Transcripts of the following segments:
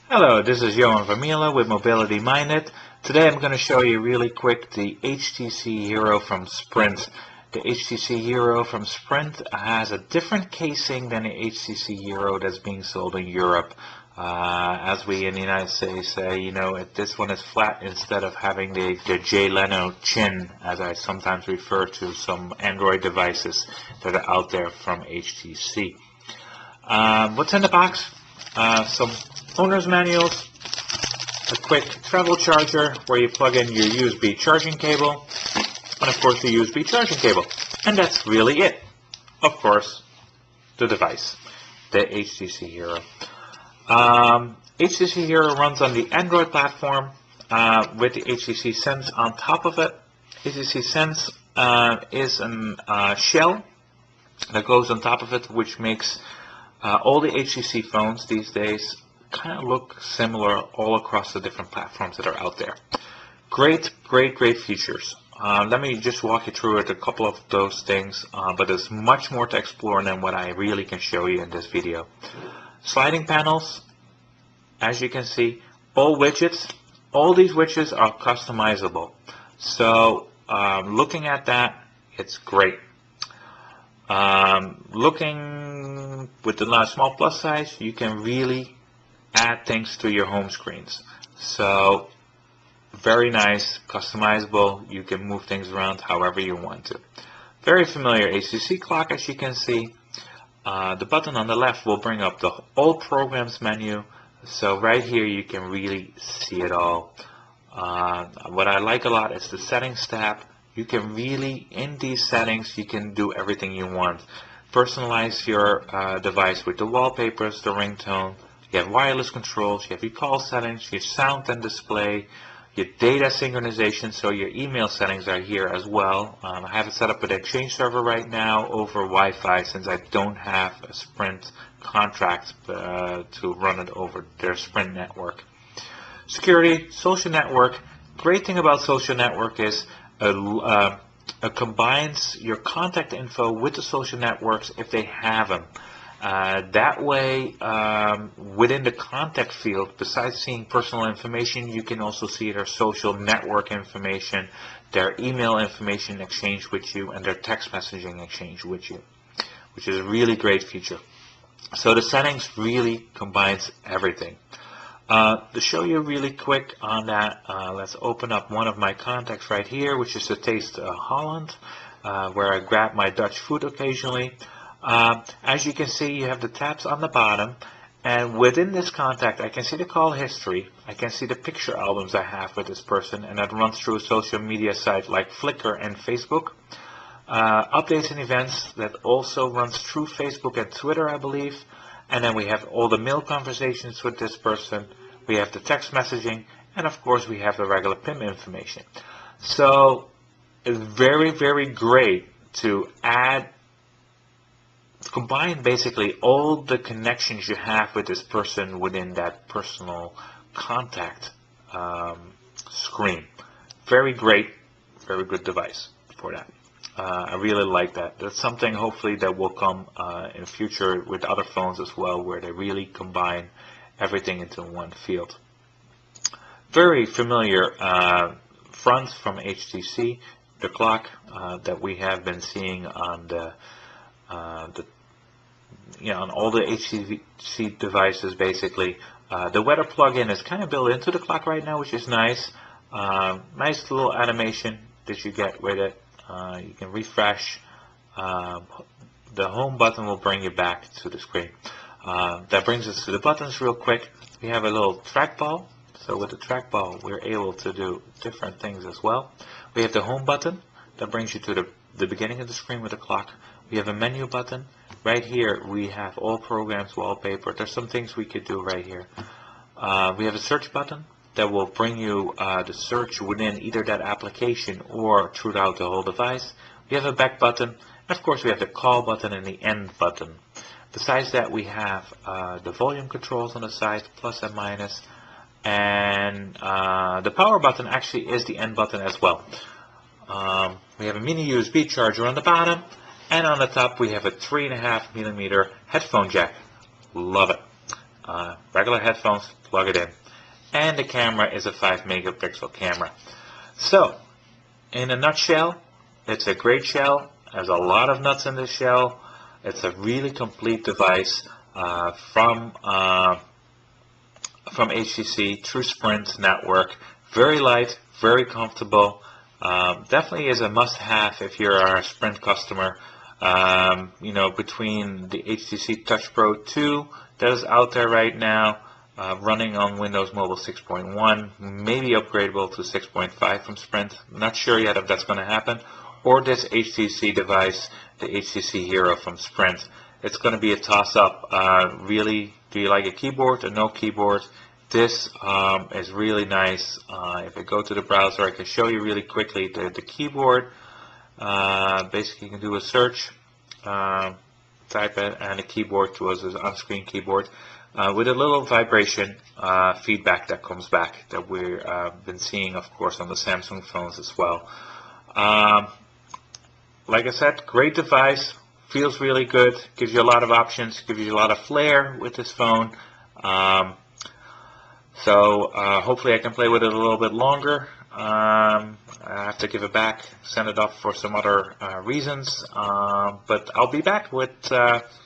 Hello, this is Johan Vermeulen with Mobility Minded. Today I'm going to show you really quick the HTC Hero from Sprint. The HTC Hero from Sprint has a different casing than the HTC Hero that's being sold in Europe. As we in the United States say, this one is flat instead of having the Jay Leno chin, as I sometimes refer to some Android devices that are out there from HTC. What's in the box? Some owner's manuals, a quick travel charger where you plug in your USB charging cable, and of course the USB charging cable. And that's really it. Of course, the device, the HTC Hero. HTC Hero runs on the Android platform with the HTC Sense on top of it. HTC Sense is a shell that goes on top of it, which makes all the HTC phones these days kind of look similar all across the different platforms that are out there. Great features. Let me just walk you through it, a couple of those things, but there's much more to explore than what I really can show you in this video. Sliding panels, as you can see, all widgets, all these widgets are customizable. So looking at that, it's great. Looking with the small plus size, you can really add things to your home screens. So very nice, customizable. You can move things around however you want to. Very familiar HTC clock, as you can see. The button on the left will bring up the all programs menu. So right here you can really see it all. What I like a lot is the settings tab. You can really, in these settings, you can do everything you want. Personalize your device with the wallpapers, the ringtone. You have wireless controls, you have your call settings, your sound and display, your data synchronization, so your email settings are here as well. I have it set up with Exchange server right now over Wi-Fi since I don't have a Sprint contract to run it over their Sprint network. Security, social network. Great thing about social network is it combines your contact info with the social networks if they have them. That way, within the contact field, besides seeing personal information, you can also see their social network information, their email information exchange with you, and their text messaging exchange with you, which is a really great feature. So the settings really combines everything. To show you really quick on that, let's open up one of my contacts right here, which is the Taste Holland, where I grab my Dutch food occasionally. As you can see, you have the tabs on the bottom, and within this contact I can see the call history, I can see the picture albums I have with this person, and that runs through a social media site like Flickr and Facebook. Updates and events, that also runs through Facebook and Twitter, I believe. And then we have all the mail conversations with this person, we have the text messaging, and of course we have the regular PIM information. So it's very great to combine basically all the connections you have with this person within that personal contact screen. Very great, very good device for that. I really like that. That's something hopefully that will come in future with other phones as well, where they really combine everything into one field. Very familiar front from HTC, the clock that we have been seeing on on all the HTC devices basically. The weather plug-in is kind of built into the clock right now, which is nice. Nice little animation that you get with it. You can refresh. The home button will bring you back to the screen. That brings us to the buttons real quick. We have a little trackball. So with the trackball, we're able to do different things as well. We have the home button that brings you to the beginning of the screen with the clock. We have a menu button. Right here, we have all programs, wallpaper. There's some things we could do right here. We have a search button that will bring you the search within either that application or throughout the whole device. We have a back button, and of course we have the call button and the end button. Besides that, we have the volume controls on the side, plus and minus, and the power button actually is the end button as well. We have a mini USB charger on the bottom, and on the top we have a 3.5mm headphone jack. Love it. regular headphones, plug it in. And the camera is a 5 megapixel camera. So, in a nutshell, it's a great shell. There's a lot of nuts in this shell. It's a really complete device from HTC through Sprint network. Very light, very comfortable. Definitely is a must-have if you're a Sprint customer. You know, between the HTC Touch Pro 2 that is out there right now, running on Windows Mobile 6.1, maybe upgradable to 6.5 from Sprint. Not sure yet if that's going to happen. Or this HTC device, the HTC Hero from Sprint. It's going to be a toss-up. Really, do you like a keyboard or no keyboard? This is really nice. If I go to the browser, I can show you really quickly the keyboard. Basically, you can do a search, type it, and the keyboard was an on-screen keyboard with a little vibration feedback that comes back that we've been seeing, of course, on the Samsung phones as well. Like I said, great device, feels really good, gives you a lot of options, gives you a lot of flair with this phone. So hopefully I can play with it a little bit longer. I have to give it back, send it off for some other reasons, but I'll be back with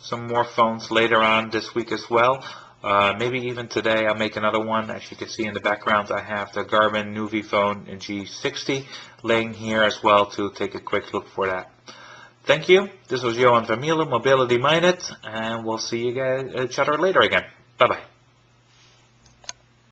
some more phones later on this week as well. Maybe even today I'll make another one. As you can see in the background, I have the Garmin Nuvi phone in G60 laying here as well to take a quick look for that. Thank you. This was Johan Vermeulen, Mobility Minded, and we'll see you guys each other later again. Bye-bye.